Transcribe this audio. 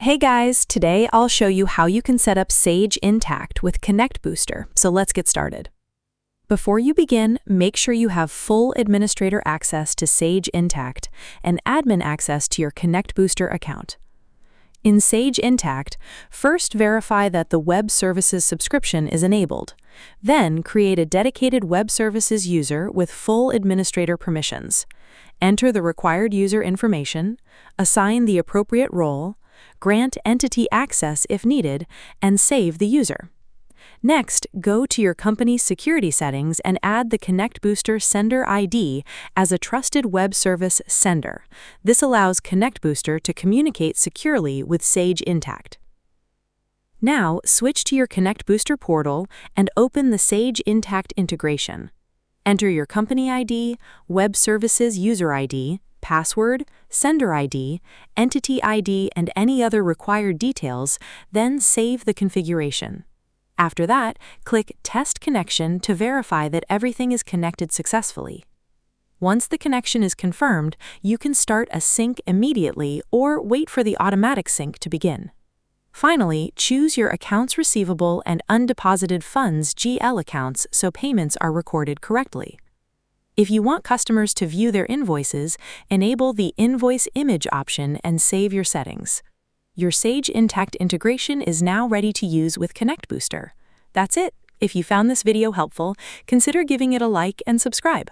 Hey guys, today I'll show you how you can set up Sage Intacct with ConnectBooster, so let's get started. Before you begin, make sure you have full administrator access to Sage Intacct and admin access to your ConnectBooster account. In Sage Intacct, first verify that the Web Services subscription is enabled. Then create a dedicated Web Services user with full administrator permissions. Enter the required user information, assign the appropriate role, grant entity access if needed, and save the user. Next, go to your company's security settings and add the ConnectBooster Sender ID as a trusted web service sender. This allows ConnectBooster to communicate securely with Sage Intacct. Now, switch to your ConnectBooster portal and open the Sage Intacct integration. Enter your company ID, Web Services user ID, password, sender ID, entity ID, and any other required details, then save the configuration. After that, click Test Connection to verify that everything is connected successfully. Once the connection is confirmed, you can start a sync immediately or wait for the automatic sync to begin. Finally, choose your accounts receivable and undeposited funds (GL) accounts so payments are recorded correctly. If you want customers to view their invoices, enable the Invoice Image option and save your settings. Your Sage Intacct integration is now ready to use with ConnectBooster. That's it. If you found this video helpful, consider giving it a like and subscribe.